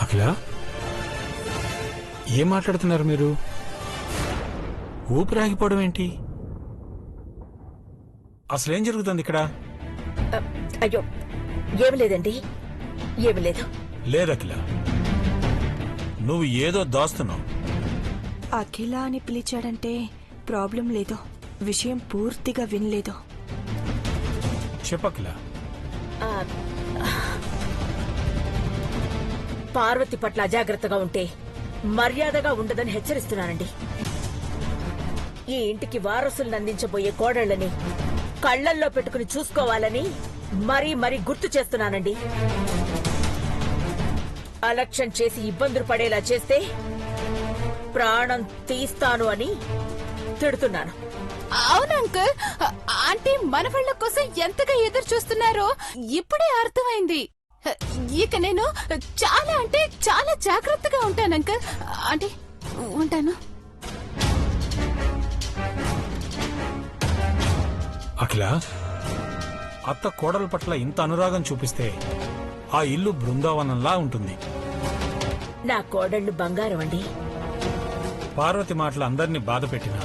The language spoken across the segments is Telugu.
అఖిల, ఏం మాట్లాడుతున్నారు మీరు? ఊపిరాగిపోవడం ఏంటి? అసలేం జరుగుతుంది ఇక్కడ? అయ్యో, ఏమి లేదండి, ఏమి లేదు. లేదఖిల, నువ్వు ఏదో దాస్తున్నావు. అఖిల అని పిలిచాడంటే ప్రాబ్లం లేదు. విషయం పూర్తిగా వినలేదు. చెప్పఖిల. పార్వతి పట్ల అజాగ్రత్తగా ఉంటే మర్యాదగా ఉండదని హెచ్చరిస్తున్నానండి. ఈ ఇంటికి వారసులను అందించబోయే కోడళ్లని కళ్లల్లో పెట్టుకుని చూసుకోవాలని మరీ మరీ గుర్తు చేస్తున్నానండి. అలక్ష్యం చేసి ఇబ్బందులు పడేలా చేస్తే ప్రాణం తీస్తాను అని తిడుతున్నాను. అవును అంకుల్, ఆంటీ మనవాళ్ల కోసం ఎంతగా ఎదురు చూస్తున్నారో ఇప్పుడే అర్థమైంది. ఇక నేను చాలా అంటే చాలా జాగ్రత్తగా ఉంటాను అంకుల్. ఆంటీ, ఉంటాను. అఖిల, అత్త కోడల పట్ల ఇంత అనురాగం చూపిస్తే ఆ ఇల్లు బృందావనంలా ఉంటుంది. నా కోడళ్లు బంగారం అండి. పార్వతి మాటలు అందరినీ బాధ పెట్టినా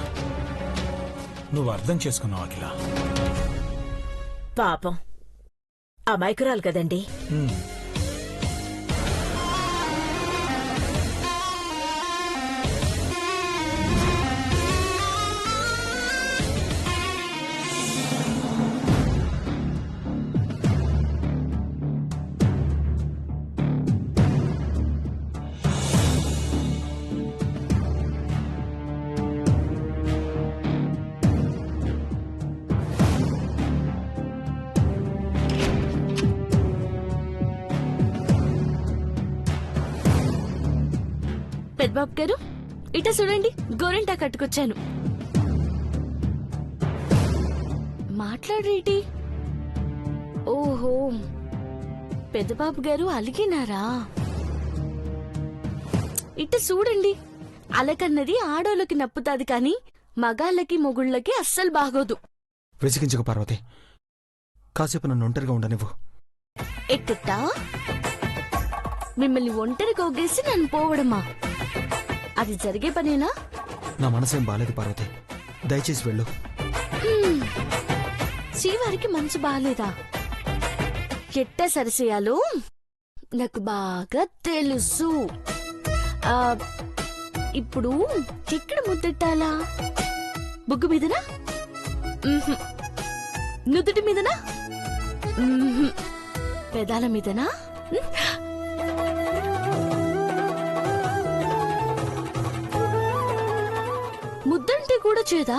నువ్వు అర్థం చేసుకున్నావు అఖిల. పాపం అమాయకురాలు కదండి. పెద్దబాబు గారు, ఇట చూడండి, గోరింటా కట్టుకొచ్చాను. మాట్లాడేటి? ఓహో, పెద్దబాబు గారు అలిగినారా? ఇట చూడండి, అలకన్నది ఆడోళ్ళకి నప్పుతాది కాని మగాళ్ళకి మొగుళ్ళకి అస్సలు బాగోదు. వెసిగించకు పార్వతి, కాసేపు నన్ను ఒంటరిగా ఉండనివ్వు. ఎట్టుట్టా మిమ్మల్ని ఒంటరిగా ఒగ్గేసి నన్ను పోవడమా? అది జరిగే పనేనా? నా మనసేం బాలేదు పార్వతి, దయచేసి వెళ్ళు. శ్రీవారికి మనసు బాలేదా? ఎట్టా సరిసేయాలో నాకు బాగా తెలుసు. ఇప్పుడు ఎక్కడ ముద్దెట్టాలా? బుగ్గు మీదనా? నుదుటి మీదనా? పెదాల మీదనా? ముద్దంటే కూడా చేదా?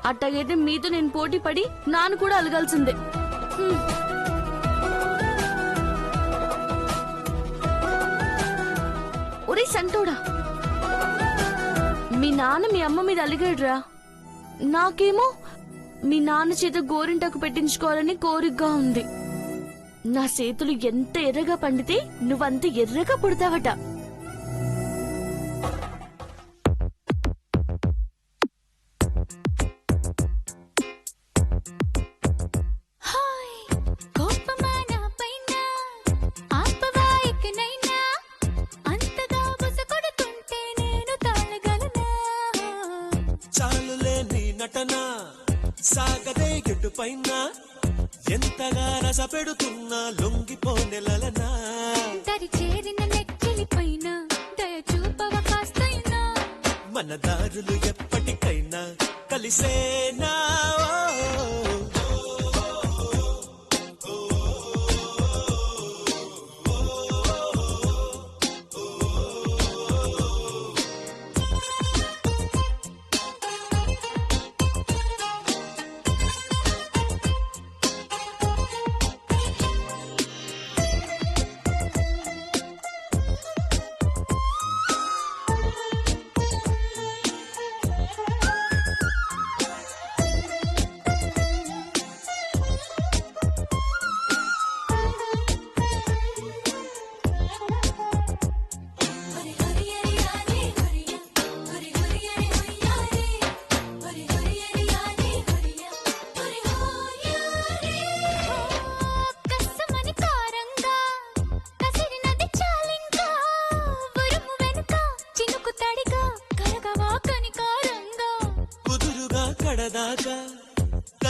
అట్టగైతే మీతో నేను పోటీ పడి నాను కూడా అలగాల్సిందే. ఒరే సంటోడా, మీ నాన్న మీ అమ్మ మీద అలిగాడురా. నాకేమో మీ నాన్న చేత గోరింటాకు పెట్టించుకోవాలని కోరికగా ఉంది. నా చేతులు ఎంత ఎర్రగా పండితే నువ్వంత ఎర్రగా పుడతావట. సాగదే ఎటు పైన ఎంతగా రస పెడుతున్నా లొంగిపోనెలనా దరి చేరిన నెక్కిలి పైన దయ చూపవ కాస్తైనా మన దారులు ఎప్పటికైనా కలిసేనా.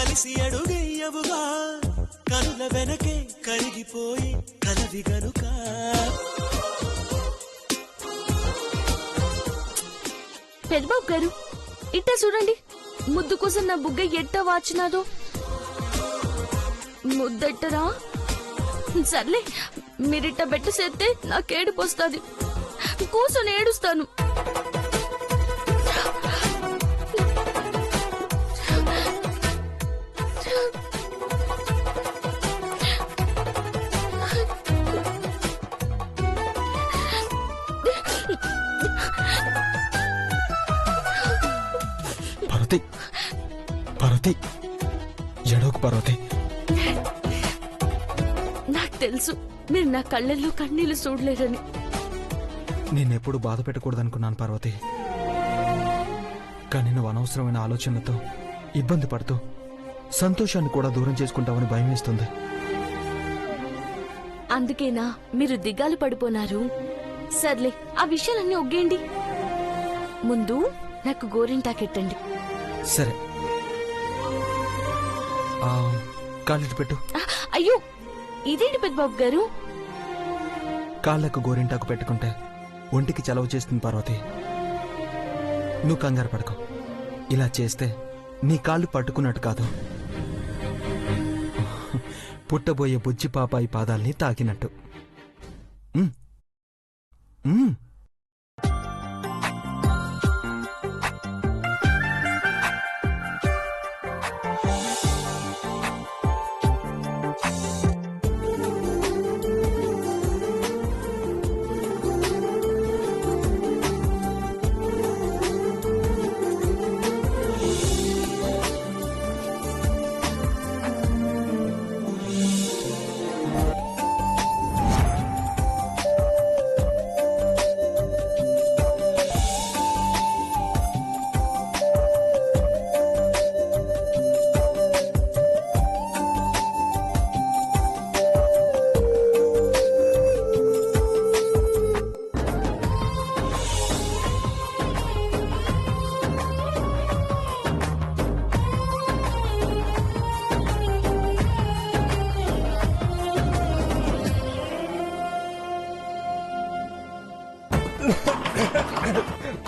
కలిసి అడుగెయ్యవుగా కనుల వెనకే కరిగిపోయి కలవి గనుక పెద్దబాబు గారు ఇట్టా చూడండి, ముద్దు కోసం నా బుగ్గ ఎట్ట వాచినాదో. ముద్దెట్టరా? సర్లే, మీరిట్ట బెట్ట చేస్తే నాకేడుపొస్తుంది, కూర్చొని ఏడుస్తాను. పార్వతి, పార్వతి, ఎడవకు పార్వతి. నాకు తెలుసు మీరు నా కళ్ళల్లో కన్నీళ్లు చూడలేరని. నేనెప్పుడు బాధ పెట్టకూడదనుకున్నాను పార్వతి, కానీ నువ్వు అనవసరమైన ఆలోచనలతో ఇబ్బంది పడుతూ సంతోషాన్ని కూడా దూరం చేసుకుంటావని భయం వేస్తుంది. అందుకేనా మీరు దిగాలు పడిపోనారు? సర్లే, ఆ విషయాలన్నీ ఒగ్గేయండి. ముందు నాకు గోరింటాకెట్టండి. సరే, కాళ్ళకి పెట్టు. అయ్యో, ఇదేంటి పెద్దబాబు గారు? కాళ్ళకు గోరింటాకు పెట్టుకుంటే ఒంటికి చలవ చేస్తుంది పార్వతి. నువ్వు కంగారు పడకు, ఇలా చేస్తే నీ కాళ్ళు పట్టుకున్నట్టు కాదు, పుట్టబోయే బుజ్జి పాపాయి పాదాల్ని తాకినట్టు. ఉమ్. ఉమ్.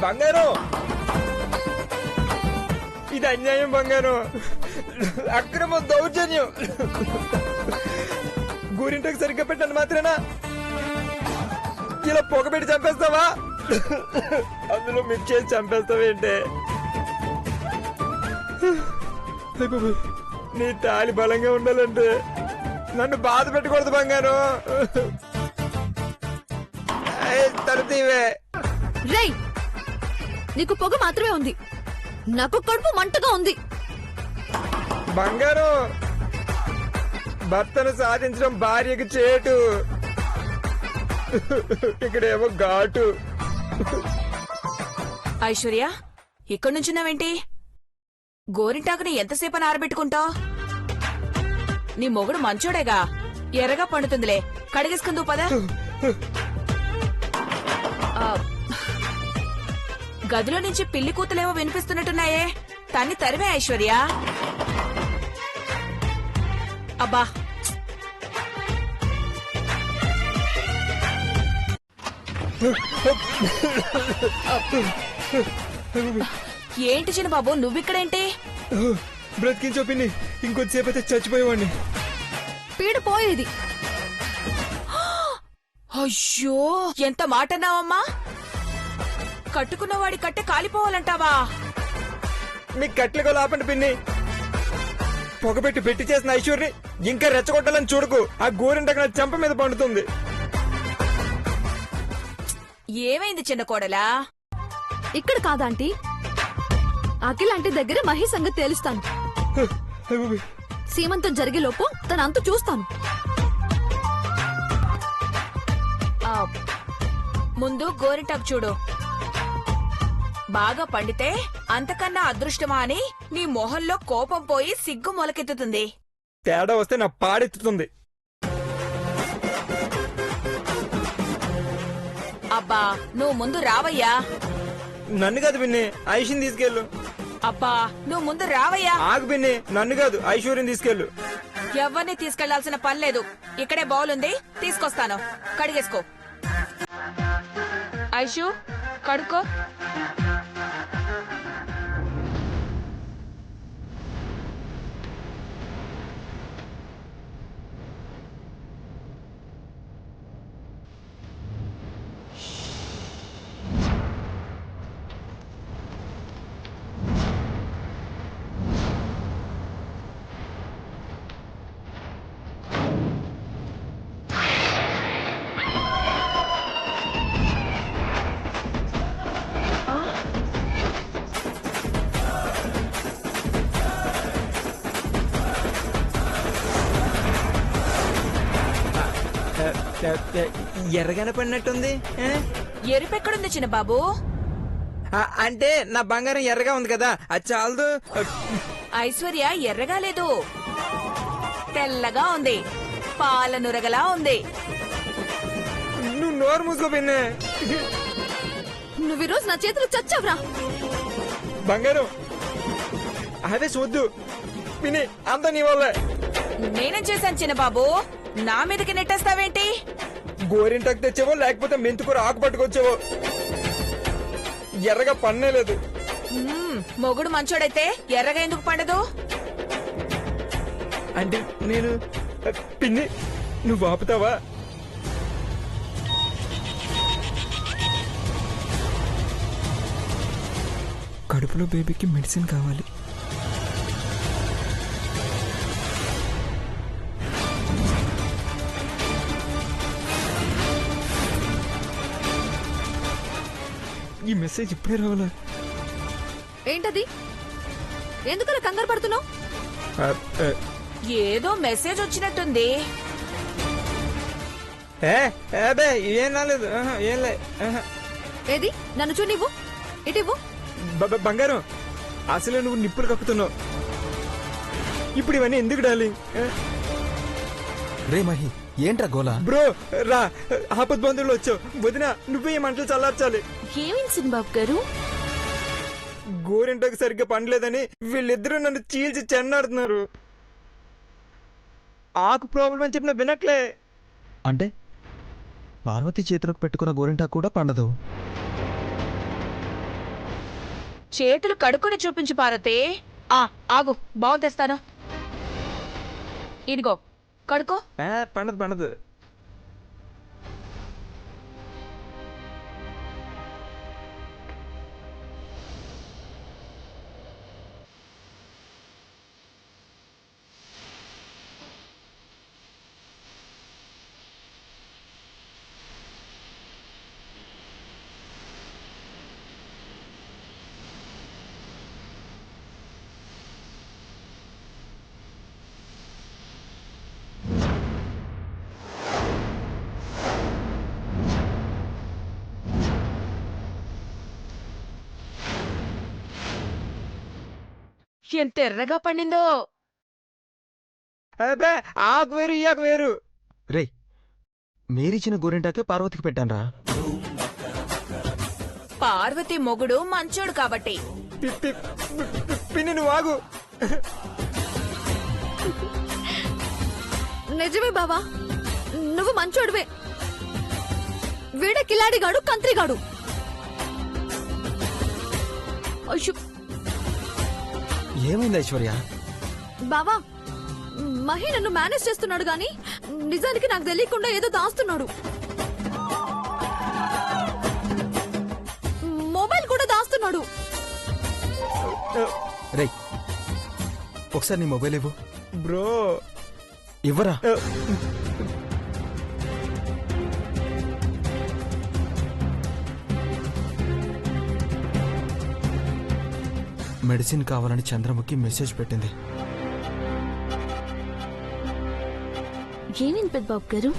బంగారం, ఇది అన్యాయం బంగారం, అక్రమ దౌర్జన్యం. గూరింటకు సరిగ్గా పెట్టండి మాత్రమేనా ఇలా పొగబెట్టి చంపేస్తావా? అందులో మిక్స్ చేసి చంపేస్తావేంటే? నీ తాళి బలంగా ఉండాలంటే నన్ను బాధ పెట్టకూడదు బంగారం. తరుతీవే రేయ్, నీకు పొగ మాత్రమే ఉంది, నాకు కడుపు మంటగా ఉంది. బంగారం, భర్తను సాధించడం భార్యకు చేటు, ఇక్కడేమో ఘాటు. ఐశ్వర్య, ఇక్కడి నుంచున్నావేంటి? గోరింటాకుని ఎంతసేపని ఆరబెట్టుకుంటావు? నీ మొగుడు మంచోడేగా, ఎర్రగా పండుతుందిలే, కడిగేసుకుందు పదా. గదిలో నుంచి పిల్లి కూతులేవో వినిపిస్తున్నట్టున్నాయే, తన్ని తరివే ఐశ్వర్య. అబ్బా, ఏంటి చిన్న బాబు నువ్విక్కడేంటి? బ్రతికించో పిన్ని, ఇంకొద్దిసేపు అయితే చచ్చిపోయేవాడిని. పీడ పోయేది. అయ్యో, ఎంత మాటన్నావమ్మా? కట్టుకున్నవాడి కట్టె కాలిపోవాలంటావా? మీ కట్లెగో లాపండి పిన్ని. పొగబెట్టి పెట్టి చేసిన ఐశ్వర్ని ఇంకా రెచ్చగొట్టాలని చూడకు, ఆ గోరింటకు నా చెంప మీద పండుతుంది. ఏమైంది చిన్న కోడలా? ఇక్కడ కాదాంటీ, అఖిలాంటి దగ్గర మహి సంగతి తేలుస్తాను. సీమంతం జరిగేలోపు తన అంతు చూస్తాను. ముందు గోరింటాకు చూడు, బాగా పండితే అంతకన్నా అదృష్టమా అని నీ మొహంలో కోపం పోయి సిగ్గు మొలకెత్తుతుంది. తేడా వస్తే నా పాడెత్తుతుంది. అబ్బా, నువ్వు ముందు రావయ్యా. నన్ను కాదు పిన్ని, ఐషిని తీసుకెళ్ళు. అబ్బా నువ్వు ముందు రావయ్యా. ఆగు పిన్ని, నన్ను కాదు ఐశ్వర్యం తీసుకెళ్ళు. ఎవరిని తీసుకెళ్లాల్సిన పని లేదు. ఇక్కడే బౌల్ ఉంది, తీసుకొస్తాను. కడిగేసుకో. ఐషు కడుక్కో. ఎర్రగానే పడినట్టుంది. ఎరుపెక్కడుంది చిన్న బాబు? అంటే నా బంగారం ఎర్రగా ఉంది కదా, అది చాలదు. ఐశ్వర్య ఎర్రగా లేదు, తెల్లగా ఉంది, పాల నురగలా ఉంది. నువ్వు నోరు మూసుకో పిన్ని. నువ్వు ఈరోజు నా చేతులు చచ్చావురా. బంగారం అదే చూద్దు పిన్ని, అంతా నీ వల్లే. నేనేం చేశాను చిన్న బాబు? నా మీదకి నెట్టేస్తావేంటి? గోరింటాకు తెచ్చావో లేకపోతే మెంతుకూర ఆకు పట్టుకొచ్చావో, ఎర్రగా పన్నేలేదు. మొగుడు మంచోడైతే ఎర్రగా ఎందుకు పండదు? అంటే నేను పిన్ని, నువ్వు ఆపుతావా? కడుపులో బేబీకి మెడిసిన్ కావాలి. ఈ మెసేజ్ ఇప్పుడే రావాలా? ఏంటది? ఎందుకలా కంగారు పడుతున్నావు? ఏదో మెసేజ్ వచ్చినట్టుంది. అదే ఏం రాలేదు. ఏం లే. ఏది? నన్ను చూ, నువ్వు ఇటివ్వు. బంగారం, అసలు నువ్వు నిప్పులు కక్కుతున్నావు. ఇప్పుడు ఇవన్నీ ఎందుకు డార్లింగ్? రే మహి, ఏంట్రా గోలా? బ్రో రా, ఆపద్ బంధువులు వచ్చావు. వదిన నువ్వే ఈ మంటలు చల్లార్చాలి. ఏమైంది సినిబాబు గారు? గోరింటకు సరిగ్గా పండలేదని వీళ్ళిద్దరూ నన్ను చీల్చి చెన్నాడుతున్నారు. ఆకు ప్రాబ్లం అని చెప్పిన వినట్లే. అంటే పార్వతి చేతులకు పెట్టుకున్న గోరింటా కూడా పండదు. చేతులు కడుక్కొని చూపించు పార్వతి. ఆగు, బాగు తెస్తాను. ఇదిగో కడుకో. పండదు పండదు. ఎంత ఎర్రగా పండిందో. అబ్బే, ఆకు వేరు ఈ ఆకు వేరు. రే, మీరిచ్చిన గోరింటాకే పార్వతికి పెట్టానరా. పార్వతి మొగుడు మంచోడు కాబట్టి. పిన్ని నువ్వు ఆగు. నిజమే బావా, నువ్వు మంచోడువే. వీడ కిలాడిగాడు, కంత్రిగాడు. అయ్యో, ఏమైంది ఐశ్వర్య? బావా, మహి నన్ను మేనేజ్ చేస్తున్నాడు గాని నిజానికి నాకు తెలియకుండా ఏదో దాస్తున్నాడు. మొబైల్ కూడా దాస్తున్నాడు. రే, ఒకసారి నీ మొబైల్ ఇవ్వు. బ్రో ఇవ్వరా. మెడిసిన్ కావాలని చంద్రముఖి మెసేజ్ పెట్టింది. ఏమైంది పెద్దబాబు గారు?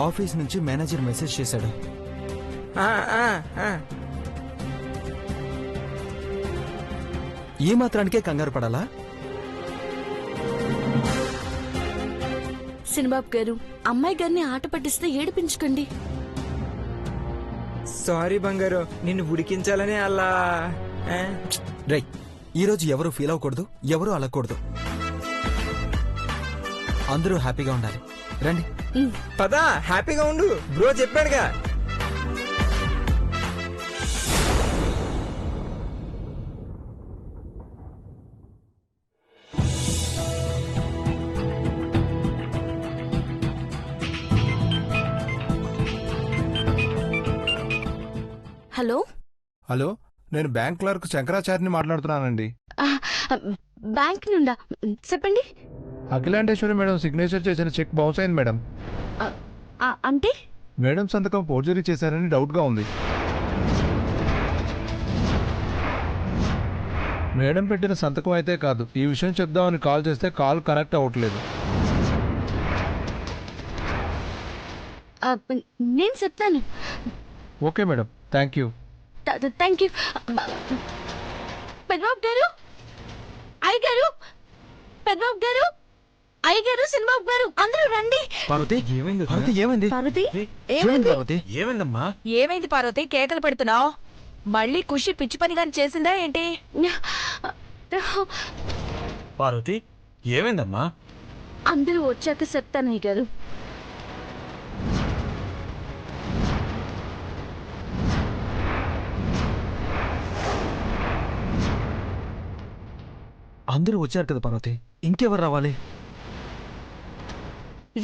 ఆఫీస్ నుంచి మేనేజర్ మెసేజ్ చేశాడు. ఈ మాత్రానికే కంగారు పడాలా? సినిబాబు గారు, అమ్మాయి గారిని ఆట పట్టిస్తే ఏడిపించకండి. సారీ బంగారు, నిన్ను ఉడికించాలని అలా. రై ఈరోజు ఎవరు ఫీల్ అవ్వకూడదు, ఎవరు అలగకూడదు. అందరూ హ్యాపీగా ఉండాలి. రండి. పదా హ్యాపీగా ఉండు, బ్రో చెప్పాడుగా. హలో హలో, నేను బ్యాంక్ క్లర్క్ శంకరాచార్యని మాట్లాడుతున్నానండి. బ్యాంక్ నుండా చెప్పండి. అఖిలాండేశ్వరి మేడం సిగ్నేచర్ చేసిన చెక్ బౌన్స్ అయింది మేడం. అంటే మేడం సంతకం ఫోర్జరీ చేశారని డౌట్గా ఉంది. మేడం పెట్టిన సంతకం అయితే కాదు. ఈ విషయం చెప్దామని కాల్ చేస్తే కాల్ కనెక్ట్ అవ్వట్లేదు. నేను చెప్తాను. Okay madam, thank you. Thank you. Peddababu గారు, అయ్య గారు, పెద్దబాబు గారు, అయ్య గారు, సినిమాబు గారు, అందరూ రండి. పార్వతి ఏమైంది? పార్వతి ఏమైంది? పార్వతి ఏమైంది పార్వతి? ఏమైందమ్మా? ఏమైంది పార్వతి కేకలు పెడుతున్నావు? మళ్ళీ ఖుషి పిచ్చి పని గాని చేసిందా ఏంటి? పార్వతి ఏమైందమ్మా? అందరూ వచ్చాక చెప్తాను అయ్య గారు. అందరూ వచ్చారు కదా పార్వతి, ఇంకెవరు రావాలి?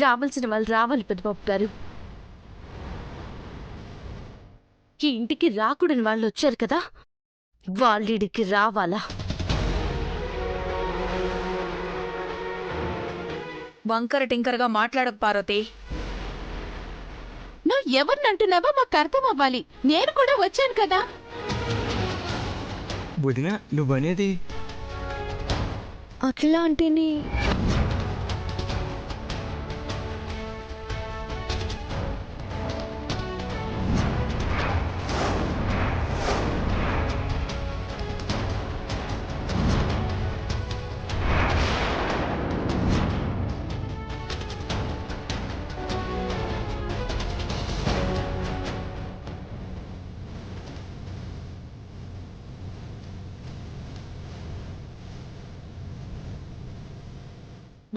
రావాల్సిన వాళ్ళు రావాలి పెద్దబాబు గారు. ఈ ఇంటికి రాకూడని వాళ్ళు వచ్చారు కదా, వాళ్ళిడికి రావాలా? వంకర టింకరగా మాట్లాడకు పార్వతి. నువ్వు ఎవరిని అంటున్నావో మాకు అర్థం అవ్వాలి. నేను కూడా వచ్చాను కదా. వదినా నువ్వనేది అఖిల అంటేని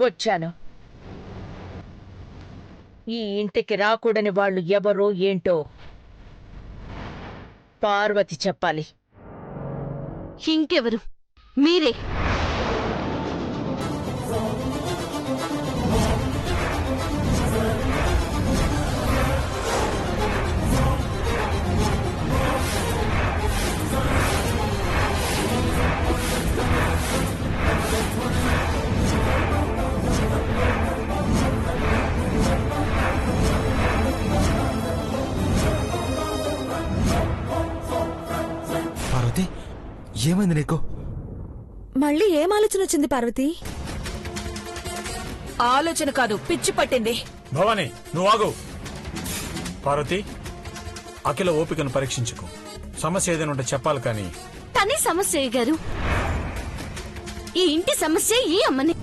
వచ్చాను. ఈ ఇంటికి రాకూడని వాళ్ళు ఎవరో ఏంటో పార్వతి చెప్పాలి. ఇంకెవరు? మీరే. పార్వతి ఏమైంది నీకు? మళ్ళీ ఏం ఆలోచన వచ్చింది పార్వతి? ఆలోచన కాదు, పిచ్చి పట్టింది. భవాని నువ్వు ఆగు. పార్వతి అఖిల ఓపికను పరీక్షించుకో. సమస్య ఏదైనా ఉంటే చెప్పాలి కానీ. తనే సమస్య అయ్య గారు. ఈ ఇంటి సమస్య ఈ అమ్మని.